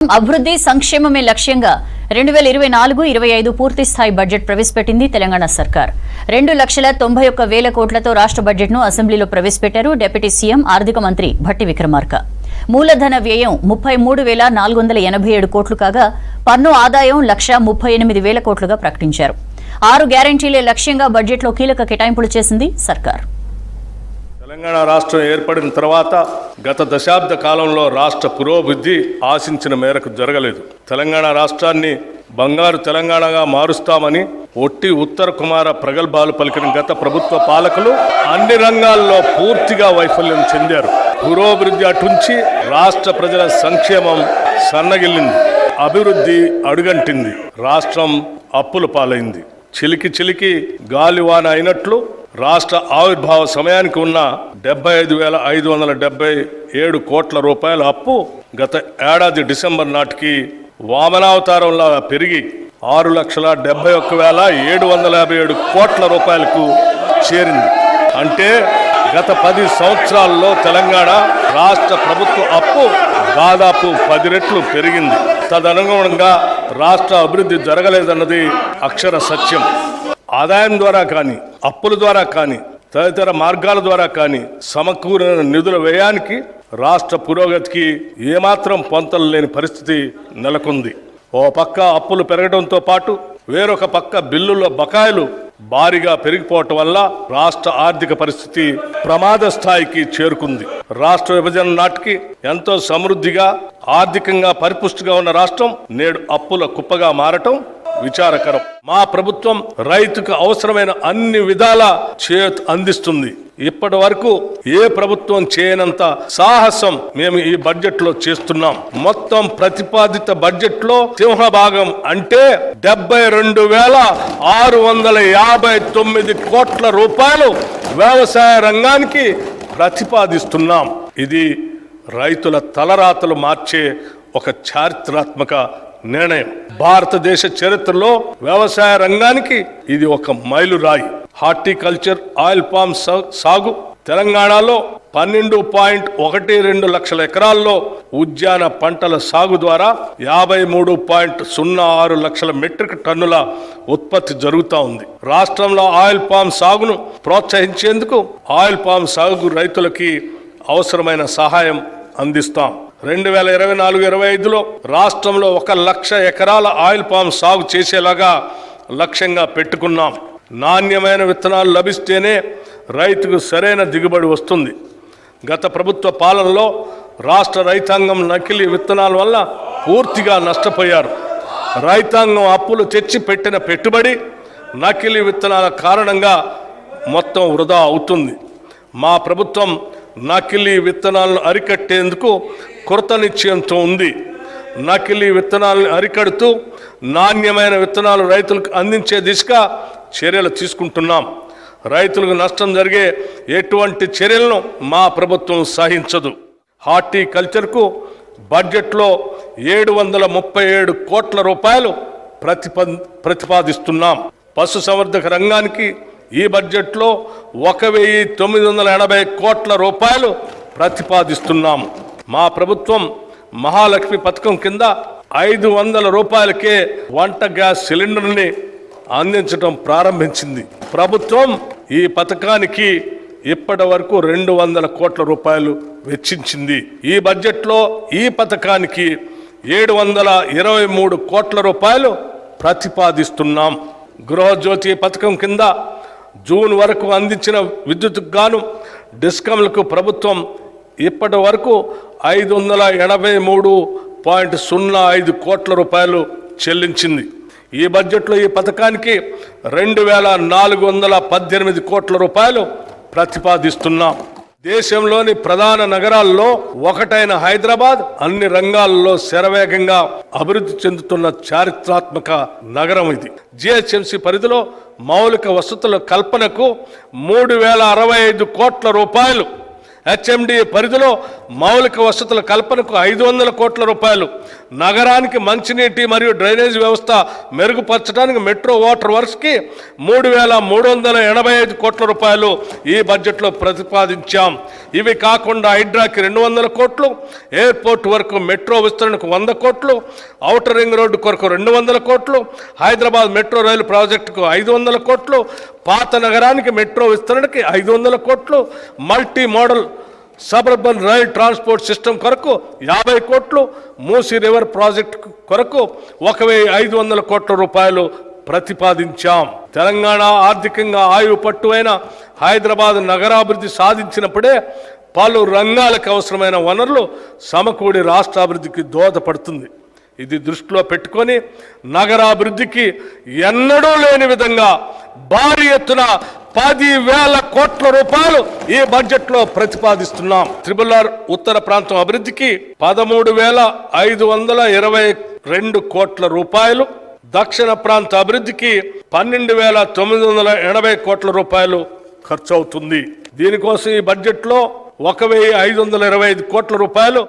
అభివృద్ధి సంక్షేమమే లక్ష్యంగా 2024-25 పూర్తి స్థాయి బడ్జెట్ ప్రవేశపెట్టింది తెలంగాణ సర్కార్. 2,91,000 కోట్లతో రాష్ట్ర బడ్జెట్ను అసెంబ్లీలో ప్రవేశపెట్టారు డిప్యూటీ సీఎం ఆర్థిక మంత్రి భట్టి విక్రమార్క. మూలధన వ్యయం 33,487 కోట్లు కాగా పన్ను ఆదాయం 1,38,000 కోట్లుగా ప్రకటించారు. 6 గ్యారంటీలే లక్ష్యంగా బడ్జెట్లో కీలక కేటాయింపులు చేసింది సర్కార్. తెలంగాణ రాష్ట్రం ఏర్పడిన తర్వాత గత దశాబ్ద కాలంలో రాష్ట్ర పురోభివృద్ధి ఆశించిన మేరకు జరగలేదు. తెలంగాణ రాష్ట్రాన్ని బంగారు తెలంగాణగా మారుస్తామని ఒట్టి ఉత్తర కుమార ప్రగల్భాలు పలికిన గత ప్రభుత్వ పాలకులు అన్ని రంగాల్లో పూర్తిగా వైఫల్యం చెందారు. పురోభివృద్ధి అటుంచి రాష్ట్ర ప్రజల సంక్షేమం సన్నగిల్లింది, అభివృద్ధి అడుగంటింది, రాష్ట్రం అప్పుల పాలైంది. చిలికి గాలివాన అయినట్లు రాష్ట్ర ఆవిర్భావ సమయానికి ఉన్న 75,577 కోట్ల రూపాయల అప్పు గత ఏడాది డిసెంబర్ నాటికి వామనావతారంలా పెరిగి 6,71,757 కోట్ల రూపాయలకు చేరింది. అంటే గత 10 సంవత్సరాల్లో తెలంగాణ రాష్ట్ర ప్రభుత్వ అప్పు దాదాపు 10 రెట్లు పెరిగింది. తదనుగుణంగా రాష్ట్ర అభివృద్ధి జరగలేదన్నది అక్షర సత్యం. ఆదాయం ద్వారా కానీ, అప్పుల ద్వారా కానీ, తదితర మార్గాల ద్వారా కానీ సమకూరిన నిధుల వ్యయానికి రాష్ట్ర పురోగతికి ఏమాత్రం పొంతలు లేని పరిస్థితి నెలకొంది. ఓ పక్క అప్పులు పెరగడంతో పాటు వేరొక పక్క బిల్లుల బకాయిలు భారీగా పెరిగిపోవటం వల్ల రాష్ట్ర ఆర్థిక పరిస్థితి ప్రమాద స్థాయికి చేరుకుంది. రాష్ట్ర విభజన నాటికి ఎంతో సమృద్ధిగా ఆర్థికంగా పరిపుష్టిగా ఉన్న రాష్ట్రం నేడు అప్పుల కుప్పగా మారటం విచారకరం. మా ప్రభుత్వం రైతుకు అవసరమైన అన్ని విధాల చేయూత అందిస్తుంది. ఇప్పటి వరకు ఏ ప్రభుత్వం చేయనంత సాహసం మేము ఈ బడ్జెట్ లో చేస్తున్నాం. మొత్తం ప్రతిపాదిత బడ్జెట్ లో సింహభాగం అంటే 72,659 కోట్ల రూపాయలు వ్యవసాయ రంగానికి ప్రతిపాదిస్తున్నాం. ఇది రైతుల తలరాతలు మార్చే ఒక చారిత్రాత్మక నిర్ణయం. భారతదేశ చరిత్రలో వ్యవసాయ రంగానికి ఇది ఒక మైలురాయి. హార్టికల్చర్, ఆయిల్ పామ్ సాగు తెలంగాణలో 12.12 లక్షల ఎకరాల్లో, ఉద్యాన పంటల సాగు ద్వారా 53.06 లక్షల మెట్రిక్ టన్నుల ఉత్పత్తి జరుగుతూ ఉంది. రాష్ట్రంలో ఆయిల్ పామ్ సాగును ప్రోత్సహించేందుకు ఆయిల్ పామ్ సాగు రైతులకి అవసరమైన సహాయం అందిస్తాం. 2024-25లో రాష్ట్రంలో 1,00,000 ఎకరాల ఆయిల్ పామ్ సాగు చేసేలాగా లక్ష్యంగా పెట్టుకున్నాం. నాణ్యమైన విత్తనాలు లభిస్తేనే రైతుకు సరైన దిగుబడి వస్తుంది. గత ప్రభుత్వ పాలనలో రాష్ట్ర రైతాంగం నకిలీ విత్తనాల వల్ల పూర్తిగా నష్టపోయారు. రైతాంగం అప్పులు తెచ్చి పెట్టిన పెట్టుబడి నకిలీ విత్తనాల కారణంగా మొత్తం వృధా అవుతుంది. మా ప్రభుత్వం నకిలీ విత్తనాలను అరికట్టేందుకు కృత నిశ్చయంతో ఉంది. నకిలీ విత్తనాలను అరికడుతూ నాణ్యమైన విత్తనాలు రైతులకు అందించే దిశగా చర్యలు తీసుకుంటున్నాం. రైతులకు నష్టం జరిగే ఎటువంటి చర్యలను మా ప్రభుత్వం సహించదు. హార్టికల్చర్కు బడ్జెట్లో 737 కోట్ల రూపాయలు ప్రతిపాదిస్తున్నాం. పశుసంవర్ధక రంగానికి ఈ బడ్జెట్లో 1,980 కోట్ల రూపాయలు ప్రతిపాదిస్తున్నాం. మా ప్రభుత్వం మహాలక్ష్మి పథకం కింద 500 రూపాయలకే వంట గ్యాస్ సిలిండర్ని అందించడం ప్రారంభించింది. ప్రభుత్వం ఈ పథకానికి ఇప్పటి వరకు 200 కోట్ల రూపాయలు వెచ్చించింది. ఈ బడ్జెట్లో ఈ పథకానికి 723 కోట్ల రూపాయలు ప్రతిపాదిస్తున్నాం. గృహజ్యోతి పథకం కింద జూన్ వరకు అందించిన విద్యుత్కు గాను డిస్కంలకు ప్రభుత్వం ఇప్పటి వరకు 583.05 కోట్ల రూపాయలు చెల్లించింది. ఈ బడ్జెట్లో ఈ పథకానికి 2,418 కోట్ల రూపాయలు ప్రతిపాదిస్తున్నాం. దేశంలోని ప్రధాన నగరాల్లో ఒకటైన హైదరాబాద్ అన్ని రంగాల్లో శరవేగంగా అభివృద్ధి చెందుతున్న చారిత్రాత్మక నగరం ఇది. జిహెచ్ఎంసీ పరిధిలో మౌలిక వసతుల కల్పనకు 3,065 కోట్ల రూపాయలు హెచ్ఎండి పరిధిలో మౌలిక వసతుల కల్పనకు 500 కోట్ల రూపాయలు, నగరానికి మంచినీటి మరియు డ్రైనేజ్ వ్యవస్థ మెరుగుపరచడానికి మెట్రో వాటర్ వర్క్స్కి 3,385 కోట్ల రూపాయలు ఈ బడ్జెట్లో ప్రతిపాదించాం. ఇవి కాకుండా హైడ్రాకి 200 కోట్లు, ఎయిర్పోర్ట్ వరకు మెట్రో విస్తరణకు 100 కోట్లు, ఔటర్ రింగ్ రోడ్డు కొరకు 200 కోట్లు, హైదరాబాద్ మెట్రో రైలు ప్రాజెక్టుకు 500 కోట్లు, పాత నగరానికి మెట్రో విస్తరణకి 500 కోట్లు, multi modal suburban rail transport system కొరకు 50 కోట్లు, మూసీ రివర్ ప్రాజెక్టు కొరకు 1,500 కోట్ల రూపాయలు ప్రతిపాదించాం. తెలంగాణ ఆర్థికంగా ఆయువు పట్టువైన హైదరాబాద్ నగరాభివృద్ధి సాధించినప్పుడే పలు రంగాలకు అవసరమైన వనరులు సమకూడి రాష్ట్రాభివృద్ధికి దోహదపడుతుంది. ఇది దృష్టిలో పెట్టుకొని నగరాభివృద్ధికి ఎన్నడూ లేని విధంగా భారీ ఎత్తున 10,000 కోట్ల రూపాయలు ఈ బడ్జెట్లో ప్రతిపాదిస్తున్నాం. RRR ఉత్తర ప్రాంతం అభివృద్ధికి 13,522 కోట్ల రూపాయలు, దక్షిణ ప్రాంత అభివృద్ధికి 12,980 కోట్ల రూపాయలు ఖర్చు అవుతుంది. దీనికోసం ఈ బడ్జెట్లో 1,525 కోట్ల రూపాయలు